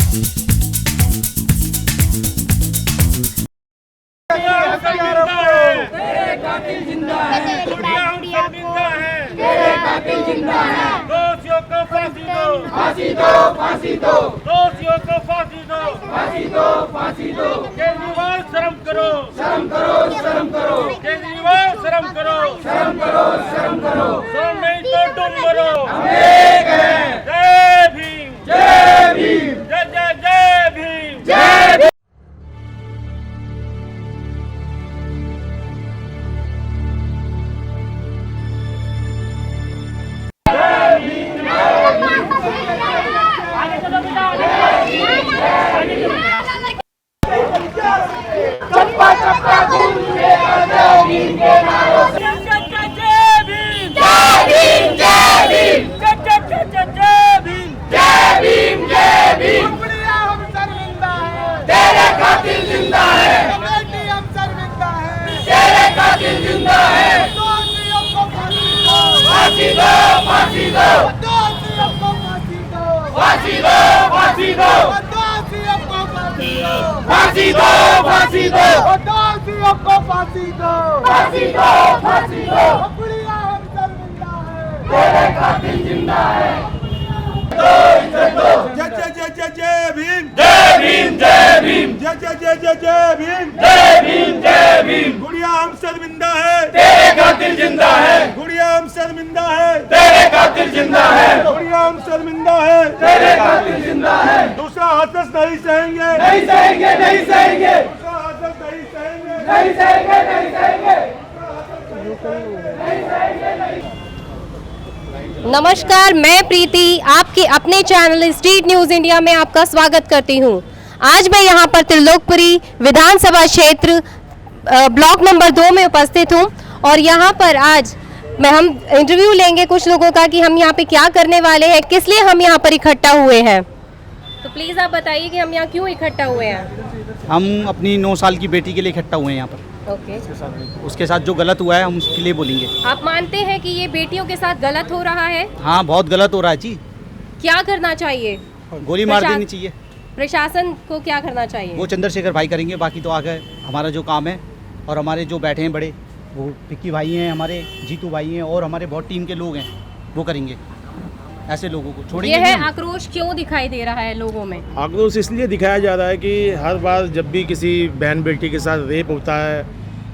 दोषियों को फांसी दो, फांसी दो, फांसी दो, दोषियों को फांसी दो, फांसी दो, फांसी दो। केजरीवाल शर्म करो, शर्म करो, शर्म करो, केजरीवाल शर्म करो, शर्म करो, शर्म करो। शर्म नहीं तो तुम मरो, हम एक हैं। जय भीम, जय भीम, जय जय जय भीम, जय भीम। चप्पा चप्पा गूंजे भीम के नारों से। जय भीम, जय भीम, जय भीम, जय भीम, जय भीम, जय भीम। हम शर्मिंदा हैं, तेरे कातिल जिंदा है। कमेटी हम शर्मिंदा हैं, तेरे कातिल जिंदा है। दोषियों को फांसी दो, फांसी दो, फांसी दो, दोषियों को फांसी दो, फांसी दो, फांसी दो, दोषियों को फांसी दो, फांसी दो, फांसी दो, दोषियों को फांसी दो, फांसी दो, फांसी दो। बुढ़िया हम शर्मिंदा हैं, तेरे कातिल जिंदा है। जय जय जय जय जय भीम, जय भीम, जय भीम, जय जय जय जय जय भीम, जय भीम, जय भीम। गुड़िया हम शर्मिंदा है, तेरे कातिल जिंदा है। गुड़िया हम शर्मिंदा है, तेरे कातिल जिंदा है। गुड़िया हम शर्मिंदा है, तेरे कातिल जिंदा है। दूसरा हादसा नहीं सहेंगे, नहीं सहेंगे, नहीं सहेंगे। दूसरा हादसा नहीं सहेंगे, नहीं सहेंगे, नहीं सहेंगे। नमस्कार, मैं प्रीति आपके अपने चैनल स्ट्रीट न्यूज़ इंडिया में आपका स्वागत करती हूं। आज मैं यहां पर त्रिलोकपुरी विधानसभा क्षेत्र ब्लॉक नंबर 2 में उपस्थित हूं और यहां पर आज हम इंटरव्यू लेंगे कुछ लोगों का कि हम यहां पे क्या करने वाले हैं, किस लिए हम यहां पर इकट्ठा हुए हैं। तो प्लीज़ आप बताइए कि हम यहाँ क्यों इकट्ठा हुए हैं। हम अपनी 9 साल की बेटी के लिए इकट्ठा हुए हैं यहाँ पर। ओके। उसके साथ जो गलत हुआ है हम उसके लिए बोलेंगे। आप मानते हैं कि ये बेटियों के साथ गलत हो रहा है? हाँ, बहुत गलत हो रहा है जी। क्या करना चाहिए? गोली मार देनी चाहिए। प्रशासन को क्या करना चाहिए? वो चंद्रशेखर भाई करेंगे, बाकी तो आगे हमारा जो काम है और हमारे जो बैठे हैं बड़े, वो पिक्की भाई हैं, हमारे जीतू भाई हैं और हमारे बहुत टीम के लोग हैं, वो करेंगे। ऐसे लोगों को छोड़ेंगे। ये है आक्रोश क्यों दिखाई दे रहा है लोगों में? आक्रोश इसलिए दिखाया जा रहा है कि हर बार जब भी किसी बहन बेटी के साथ रेप होता है,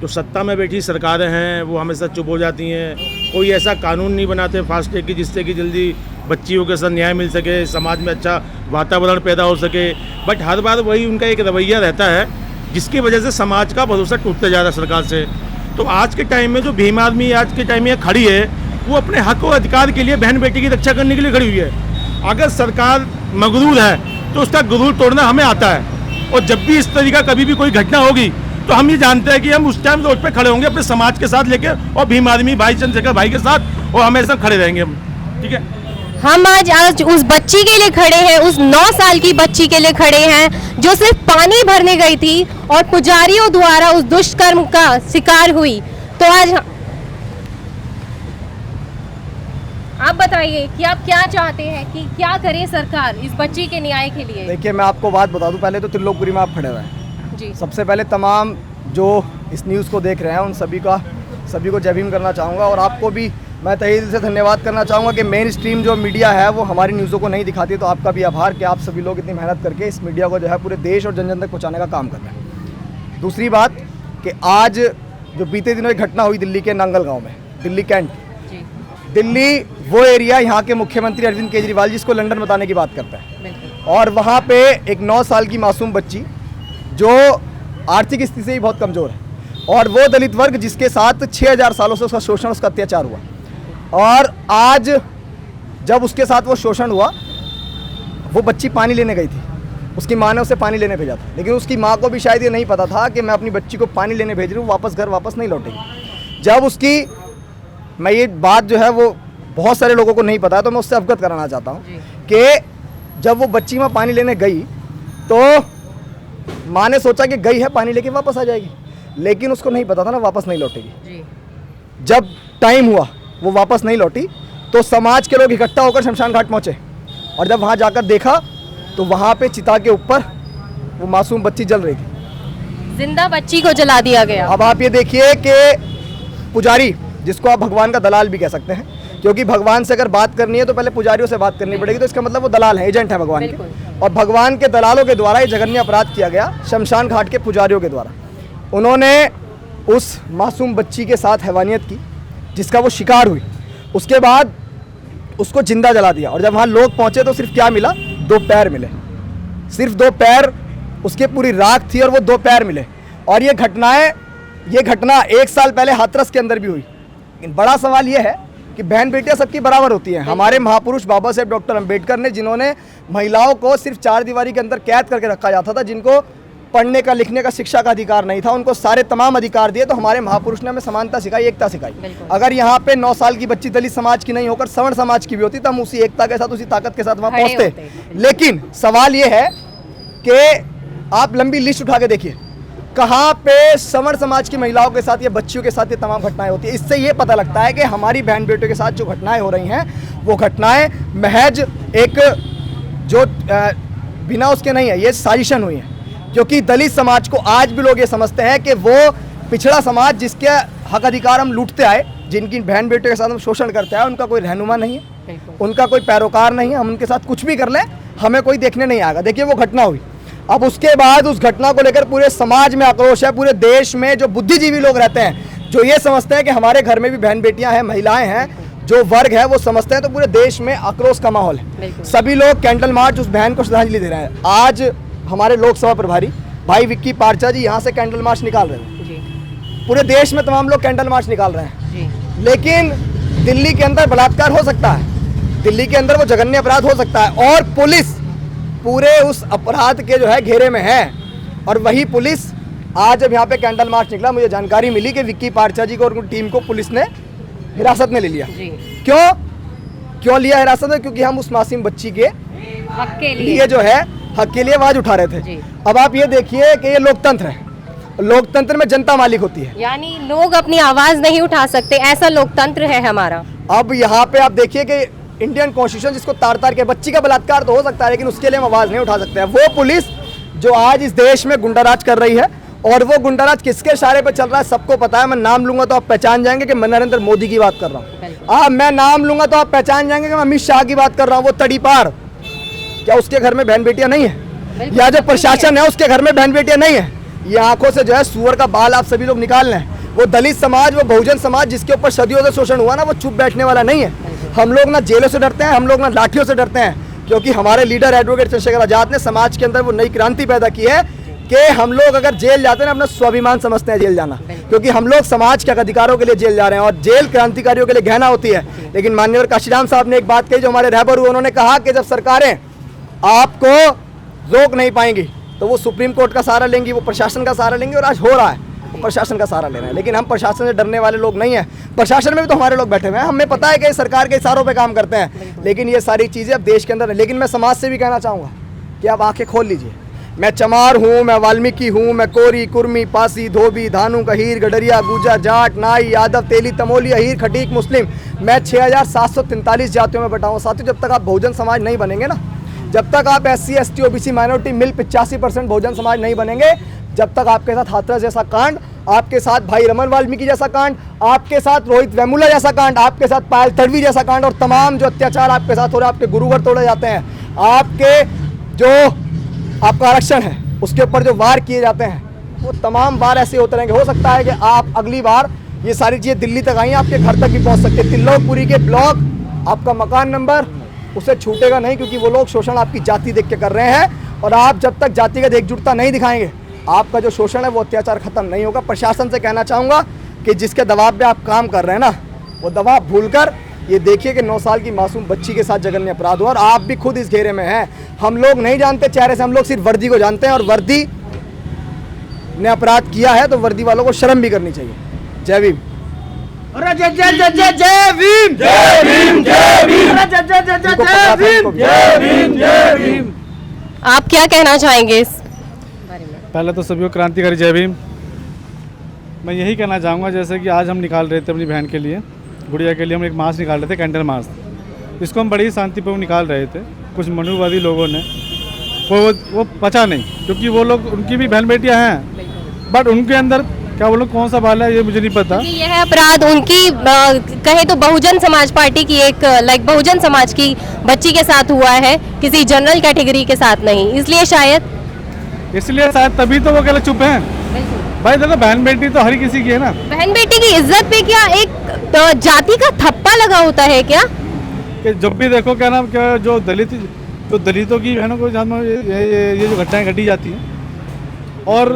जो सत्ता में बैठी सरकारें हैं वो हमेशा चुप हो जाती हैं। कोई ऐसा कानून नहीं बनाते फास्ट ट्रैक की जिससे कि जल्दी बच्चियों के साथ न्याय मिल सके, समाज में अच्छा वातावरण पैदा हो सके। बट हर बार वही उनका एक रवैया रहता है जिसकी वजह से समाज का भरोसा टूटते जा रहा है सरकार से। तो आज के टाइम में जो भीम आर्मी आज के टाइम में खड़ी है, वो अपने हक और अधिकार के लिए बहन बेटी की रक्षा करने के लिए खड़ी हुई है। अगर सरकार मगरूर है तो उसका गुरूर तोड़ना हमें आता है, और जब भी इस तरीका कभी भी कोई घटना होगी तो हम ये जानते हैं कि हम उस टाइम रोड पे खड़े होंगे अपने समाज के साथ लेके, और भीम आदमी भाई चंद्रशेखर भाई के साथ, और हमेशा खड़े रहेंगे हम। ठीक है, हम आज उस बच्ची के लिए खड़े हैं, उस 9 साल की बच्ची के लिए खड़े हैं जो सिर्फ पानी भरने गई थी और पुजारियों द्वारा उस दुष्कर्म का शिकार हुई। तो आज आप बताइए कि आप क्या चाहते हैं कि क्या करे सरकार इस बच्ची के न्याय के लिए? देखिए, मैं आपको बात बता दूं, पहले तो त्रिलोकपुरी में आप खड़े हुए हैं जी। सबसे पहले तमाम जो इस न्यूज़ को देख रहे हैं उन सभी को जय भीम करना चाहूँगा, और आपको भी मैं तहे दिल से धन्यवाद करना चाहूँगा कि मेन स्ट्रीम जो मीडिया है वो हमारी न्यूज़ों को नहीं दिखाती। तो आपका भी आभार कि आप सभी लोग इतनी मेहनत करके इस मीडिया को जो है पूरे देश और जन जन तक पहुँचाने का काम कर रहे हैं। दूसरी बात कि आज जो बीते दिनों एक घटना हुई दिल्ली के नांगल गाँव में, दिल्ली कैंट, दिल्ली वो एरिया यहाँ के मुख्यमंत्री अरविंद केजरीवाल जिसको लंदन बताने की बात करता है, और वहाँ पे एक 9 साल की मासूम बच्ची जो आर्थिक स्थिति से ही बहुत कमज़ोर है, और वो दलित वर्ग जिसके साथ 6000 सालों से उसका शोषण, उसका अत्याचार हुआ, और आज जब उसके साथ वो शोषण हुआ, वो बच्ची पानी लेने गई थी, उसकी माँ ने उसे पानी लेने भेजा था, लेकिन उसकी माँ को भी शायद ये नहीं पता था कि मैं अपनी बच्ची को पानी लेने भेज रही हूँ, वापस घर वापस नहीं लौटेगी। जब उसकी, मैं ये बात जो है वो बहुत सारे लोगों को नहीं पता है तो मैं उससे अवगत कराना चाहता हूँ कि जब वो बच्ची वहाँ पानी लेने गई तो माँ ने सोचा कि गई है पानी लेके वापस आ जाएगी, लेकिन उसको नहीं पता था ना वापस नहीं लौटेगी। जब टाइम हुआ वो वापस नहीं लौटी तो समाज के लोग इकट्ठा होकर शमशान घाट पहुँचे, और जब वहाँ जाकर देखा तो वहाँ पे चिता के ऊपर वो मासूम बच्ची जल रही थी। जिंदा बच्ची को जला दिया गया। अब आप ये देखिए कि पुजारी, जिसको आप भगवान का दलाल भी कह सकते हैं, क्योंकि भगवान से अगर बात करनी है तो पहले पुजारियों से बात करनी पड़ेगी, तो इसका मतलब वो दलाल है, एजेंट है भगवान के। और भगवान के दलालों के द्वारा ये जघन्य अपराध किया गया शमशान घाट के पुजारियों के द्वारा। उन्होंने उस मासूम बच्ची के साथ हैवानियत की जिसका वो शिकार हुई, उसके बाद उसको जिंदा जला दिया। और जब वहाँ लोग पहुँचे तो सिर्फ क्या मिला, 2 पैर मिले, सिर्फ 2 पैर, उसके पूरी राख थी और वो 2 पैर मिले। और ये घटना 1 साल पहले हाथरस के अंदर भी हुई। लेकिन बड़ा सवाल ये है कि बहन बेटियां सबकी बराबर होती हैं। हमारे महापुरुष बाबा साहेब डॉक्टर अंबेडकर ने, जिन्होंने महिलाओं को सिर्फ 4 दीवारी के अंदर कैद करके रखा जाता था, जिनको पढ़ने का, लिखने का, शिक्षा का अधिकार नहीं था, उनको सारे तमाम अधिकार दिए। तो हमारे महापुरुष ने हमें समानता सिखाई, एकता सिखाई। अगर यहाँ पे 9 साल की बच्ची दलित समाज की नहीं होकर सवर्ण समाज की भी होती तो हम उसी एकता के साथ, उसी ताकत के साथ वहाँ पहुँचते। लेकिन सवाल ये है कि आप लंबी लिस्ट उठा के देखिए, कहाँ पे सवर्ण समाज की महिलाओं के साथ या बच्चियों के साथ ये तमाम घटनाएं होती है। इससे ये पता लगता है कि हमारी बहन बेटियों के साथ जो घटनाएं हो रही हैं वो घटनाएं महज एक जो बिना उसके नहीं है, ये साजिशन हुई है। क्योंकि दलित समाज को आज भी लोग ये समझते हैं कि वो पिछड़ा समाज, जिसके हक अधिकार हम लूटते आए, जिनकी बहन बेटियों के साथ हम शोषण करते आए, उनका कोई रहनुमा नहीं है, उनका कोई पैरोकार नहीं है। हम उनके साथ कुछ भी कर लें हमें कोई देखने नहीं आएगा। देखिए वो घटना हुई, अब उसके बाद उस घटना को लेकर पूरे समाज में आक्रोश है। पूरे देश में जो बुद्धिजीवी लोग रहते हैं, जो ये समझते हैं कि हमारे घर में भी बहन बेटियां हैं, महिलाएं हैं, जो वर्ग है वो समझते हैं, तो पूरे देश में आक्रोश का माहौल है। सभी लोग कैंडल मार्च उस बहन को श्रद्धांजलि दे रहे हैं। आज हमारे लोकसभा प्रभारी भाई विक्की पारचा जी यहाँ से कैंडल मार्च निकाल रहे हैं। पूरे देश में तमाम लोग कैंडल मार्च निकाल रहे हैं। लेकिन दिल्ली के अंदर बलात्कार हो सकता है, दिल्ली के अंदर वो जघन्य अपराध हो सकता है, और पुलिस पूरे उस अपराध के जो है घेरे में है। और वही पुलिस आज जब यहाँ पे कैंडल मार्च निकला, मुझे जानकारी मिली कि विक्की पारचा जी को और उनकी टीम को पुलिस ने हिरासत में ले लिया। क्यों लिया हिरासत में? क्योंकि हम उस मासूम बच्ची के हक के लिए जो है हक के लिए आवाज उठा रहे थे। अब आप ये देखिए कि ये लोकतंत्र है, लोकतंत्र में जनता मालिक होती है, यानी लोग अपनी आवाज नहीं उठा सकते, ऐसा लोकतंत्र है हमारा। अब यहाँ पे आप देखिए कि इंडियन कॉन्स्टिट्यूशन जिसको तार के, बच्ची का बलात्कार तो हो सकता है लेकिन उसके लिए हम आवाज नहीं उठा सकते हैं। वो पुलिस जो आज इस देश में गुंडाराज कर रही है, और वो गुंडाराज किसके इशारे पे चल रहा है सबको पता है। मैं नाम लूंगा तो आप पहचान जाएंगे कि मैं नरेंद्र मोदी की बात कर रहा हूँ। मैं नाम लूंगा तो आप पहचान जाएंगे कि मैं अमित शाह की बात कर रहा हूँ। वो तड़ीपार, क्या उसके घर में बहन बेटियां नहीं है? या जो प्रशासन है उसके घर में बहन बेटियां नहीं है? ये आंखों से जो है सुअर का बाल आप सभी लोग निकाल लें। वो दलित समाज, वो बहुजन समाज जिसके ऊपर सदियों से शोषण हुआ ना, वो चुप बैठने वाला नहीं है। हम लोग ना जेलों से डरते हैं, हम लोग ना लाठियों से डरते हैं, क्योंकि हमारे लीडर एडवोकेट चंद्रशेखर आजाद ने समाज के अंदर वो नई क्रांति पैदा की है कि हम लोग अगर जेल जाते हैं अपना स्वाभिमान समझते हैं जेल जाना, क्योंकि हम लोग समाज के अधिकारों के लिए जेल जा रहे हैं, और जेल क्रांतिकारियों के लिए गहना होती है। लेकिन माननीय काशीराम साहब ने एक बात कही जो हमारे रहबर हुए, उन्होंने कहा कि जब सरकारें आपको रोक नहीं पाएंगी तो वो सुप्रीम कोर्ट का सहारा लेंगी, वो प्रशासन का सहारा लेंगी, और आज हो रहा है वो प्रशासन का सहारा ले रहे हैं। लेकिन हम प्रशासन से डरने वाले लोग नहीं हैं। प्रशासन में भी तो हमारे लोग बैठे हुए हैं, हमें पता है कि सरकार के इशारों पे काम करते हैं, लेकिन ये सारी चीज़ें अब देश के अंदर है। लेकिन मैं समाज से भी कहना चाहूँगा कि आप आंखें खोल लीजिए। मैं चमार हूँ, मैं वाल्मीकि हूँ, मैं कोरी, कुर्मी, पासी, धोबी, धानु, कहीर, गडरिया, गुर्जर, जाट, नाई, यादव, तेली, तमोली, अहीर, खटीक, मुस्लिम, मैं 6743 जातियों में बटा हूँ। साथियों, जब तक आप बहुजन समाज नहीं बनेंगे ना, जब तक आप SC ST OBC माइनॉरिटी मिल 85% बहुजन समाज नहीं बनेंगे, जब तक आपके साथ हाथरस जैसा कांड, आपके साथ भाई रमन वाल्मीकि जैसा कांड, आपके साथ रोहित वेमुला जैसा कांड, आपके साथ पायल तड़वी जैसा कांड, और तमाम जो अत्याचार आपके साथ हो रहे हैं, आपके गुरुवर तोड़े जाते हैं, आपके जो आपका आरक्षण है उसके ऊपर जो वार किए जाते हैं, वो तमाम बार ऐसे होते रहेंगे। हो सकता है कि आप अगली बार ये सारी चीज़ें दिल्ली तक आई, आपके घर तक भी पहुँच सकते हैं। तिल्लोकपुरी के ब्लॉक, आपका मकान नंबर उसे छूटेगा नहीं, क्योंकि वो लोग शोषण आपकी जाति देख के कर रहे हैं। और आप जब तक जातिगत एकजुटता नहीं दिखाएंगे, आपका जो शोषण है वो अत्याचार खत्म नहीं होगा। प्रशासन से कहना चाहूँगा कि जिसके दबाव पे आप काम कर रहे हैं ना, वो दबाव भूलकर ये देखिए कि 9 साल की मासूम बच्ची के साथ जघन्य अपराध हुआ, और आप भी खुद इस घेरे में हैं। हम लोग नहीं जानते चेहरे से, हम लोग सिर्फ वर्दी को जानते हैं, और वर्दी ने अपराध किया है तो वर्दी वालों को शर्म भी करनी चाहिए। जय भीम। अरे जय जय जय जय जय भीम, जय भीम, जय भीम, अरे जय जय जय जय जय भीम, जय भीम, जय भीम। आप क्या कहना चाहेंगे इस बारे में? पहले तो सभी को क्रांतिकारी जय भीम। मैं यही कहना चाहूँगा, जैसे कि आज हम निकाल रहे थे अपनी बहन के लिए, गुड़िया के लिए हम एक मार्च निकाल रहे थे, कैंडल मार्च। इसको हम बड़ी ही शांतिपूर्ण निकाल रहे थे। कुछ मनुवादी लोगों ने वो बचा नहीं, क्योंकि वो लोग, उनकी भी बहन बेटियां हैं, बट उनके अंदर क्या वो लोग कौन सा बाल है ये मुझे नहीं पता। क्योंकि यह अपराध उनकी कहे तो बहुजन समाज पार्टी की एक बहुजन समाज की बच्ची के साथ हुआ है, किसी जनरल कैटेगरी के साथ नहीं, इसलिए शायद तभी तो वो कहले चुप हैं। भाई देखो, बहन बेटी तो हर किसी की है ना। बहन बेटी की इज्जत पे क्या एक जाति का थप्पा लगा होता है क्या? कि जब भी देखो क्या नाम क्या जो दलितों की बहनों को ये जो घटनाएं घटी जाती हैं, और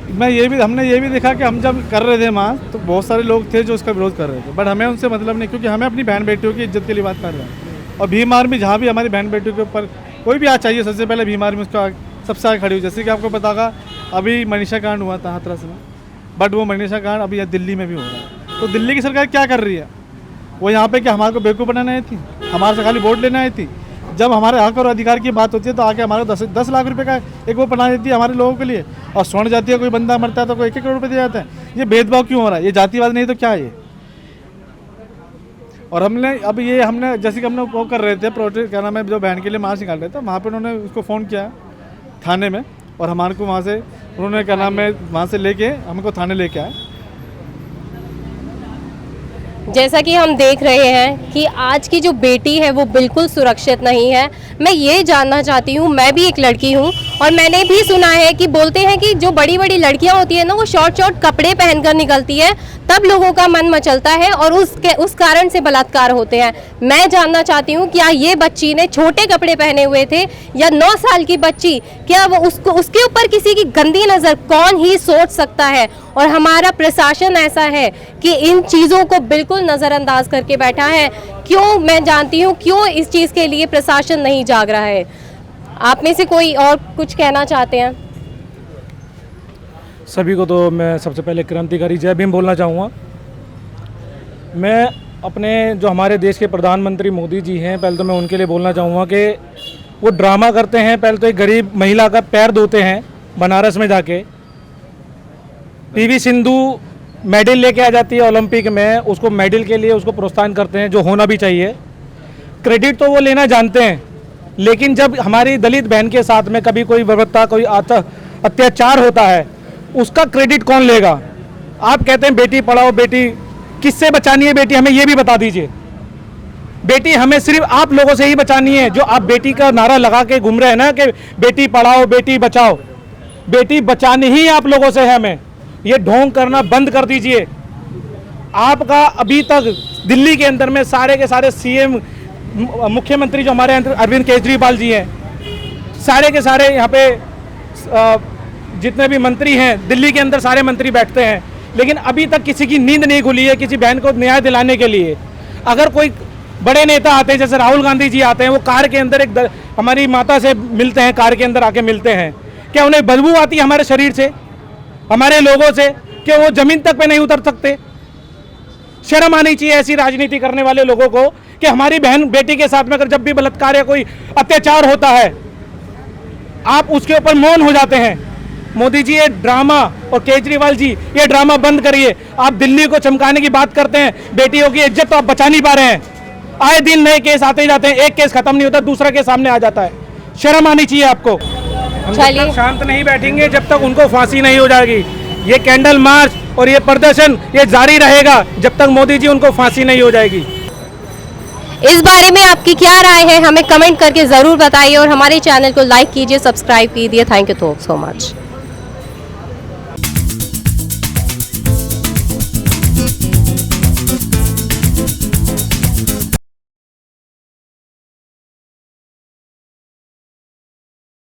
हमने ये भी देखा कि हम जब कर रहे थे वहाँ, तो बहुत सारे लोग थे जो उसका विरोध कर रहे थे, बट हमें उनसे मतलब नहीं, क्योंकि हमें अपनी बहन बेटियों की इज्जत के लिए बात कर रहे हैं। और भीम आर्मी जहाँ भी हमारी बहन बेटियों के ऊपर कोई भी आज चाहिए, सबसे पहले भीम आर्मी उसका सबसे आगे खड़ी हुई। जैसे कि आपको पता होगा अभी मनीषा कांड हुआ था हाथरस में, बट वो मनीषा कांड अभी दिल्ली में भी हो रहा है। तो दिल्ली की सरकार क्या कर रही है? वो यहाँ पे क्या हमारे को बेवकूफ़ बनाने आई थी? हमारे से खाली वोट लेने आई थी? जब हमारे हक और अधिकार की बात होती है तो आके हमारे 10 लाख रुपए का एक वो बना देती है हमारे लोगों के लिए, और स्वर्ण जाति का कोई बंदा मरता है तो कोई 1-1 करोड़ रुपये दिया जाता है। ये भेदभाव क्यों हो रहा है? ये जातिवाद नहीं तो क्या है ये? और हमने जैसे कि हमने वो कर रहे थे प्रोटेस्ट, क्या नाम है, जो बहन के लिए मार्च निकाल रहे थे, वहाँ पर उन्होंने उसको फ़ोन किया थाने में, और हमारे को वहाँ से उन्होंने क्या नाम है वहाँ से लेके हमको थाने लेके आए। जैसा कि हम देख रहे हैं कि आज की जो बेटी है वो बिल्कुल सुरक्षित नहीं है। मैं ये जानना चाहती हूँ, मैं भी एक लड़की हूँ, और मैंने भी सुना है कि बोलते हैं कि जो बड़ी बड़ी लड़कियाँ होती है ना, वो शॉर्ट कपड़े पहनकर निकलती है, तब लोगों का मन मचलता है और उस कारण से बलात्कार होते हैं। मैं जानना चाहती हूँ, क्या ये बच्ची ने छोटे कपड़े पहने हुए थे, या 9 साल की बच्ची, क्या वो उसके ऊपर किसी की गंदी नज़र कौन ही सोच सकता है? और हमारा प्रशासन ऐसा है कि इन चीज़ों को बिल्कुल नज़रअंदाज करके बैठा है। क्यों? मैं जानती हूँ क्यों इस चीज़ के लिए प्रशासन नहीं जाग रहा है। आप में से कोई और कुछ कहना चाहते हैं? सभी को तो मैं सबसे पहले क्रांतिकारी जय भीम बोलना चाहूँगा। मैं अपने जो हमारे देश के प्रधानमंत्री मोदी जी हैं, पहले तो मैं उनके लिए बोलना चाहूँगा कि वो ड्रामा करते हैं। पहले तो एक गरीब महिला का पैर धोते हैं बनारस में जाके। पीवी सिंधु मेडल लेके आ जाती है ओलंपिक में, उसको मेडल के लिए उसको प्रोत्साहन करते हैं, जो होना भी चाहिए। क्रेडिट तो वो लेना जानते हैं, लेकिन जब हमारी दलित बहन के साथ में कभी कोई बर्बरता, कोई अत्याचार होता है, उसका क्रेडिट कौन लेगा? आप कहते हैं बेटी पढ़ाओ, बेटी किससे बचानी है? बेटी हमें ये भी बता दीजिए। बेटी हमें सिर्फ आप लोगों से ही बचानी है, जो आप बेटी का नारा लगा के घूम रहे हैं ना कि बेटी पढ़ाओ बेटी बचाओ। बेटी बचानी ही आप लोगों से है हमें। ये ढोंग करना बंद कर दीजिए। आपका अभी तक दिल्ली के अंदर में सारे के सारे सीएम, मुख्यमंत्री जो हमारे अरविंद केजरीवाल जी हैं, सारे के सारे यहाँ पे जितने भी मंत्री हैं दिल्ली के अंदर, सारे मंत्री बैठते हैं, लेकिन अभी तक किसी की नींद नहीं खुली है किसी बहन को न्याय दिलाने के लिए। अगर कोई बड़े नेता आते हैं, जैसे राहुल गांधी जी आते हैं, वो कार के अंदर हमारी माता से मिलते हैं, कार के अंदर आके मिलते हैं, क्या उन्हें बदबू आती है हमारे शरीर से, हमारे लोगों से? क्या वो जमीन तक पे नहीं उतर सकते? शर्म आनी चाहिए ऐसी राजनीति करने वाले लोगों को कि हमारी बहन बेटी के साथ में अगर जब भी बलात्कार या कोई अत्याचार होता है, आप उसके ऊपर मौन हो जाते हैं। मोदी जी ये ड्रामा, और केजरीवाल जी ये ड्रामा बंद करिए। आप दिल्ली को चमकाने की बात करते हैं, बेटियों की इज्जत तो आप बचा नहीं पा रहे हैं। आए दिन नए केस आते जाते हैं, एक केस खत्म नहीं होता, दूसरा केस सामने आ जाता है। शर्म आनी चाहिए आपको। हम जब तक शांत नहीं बैठेंगे, जब तक उनको फांसी नहीं हो जाएगी। ये कैंडल मार्च और ये प्रदर्शन ये जारी रहेगा जब तक मोदी जी उनको फांसी नहीं हो जाएगी। इस बारे में आपकी क्या राय है, हमें कमेंट करके ज़रूर बताइए, और हमारे चैनल को लाइक कीजिए, सब्सक्राइब कीजिए। Thank you so much.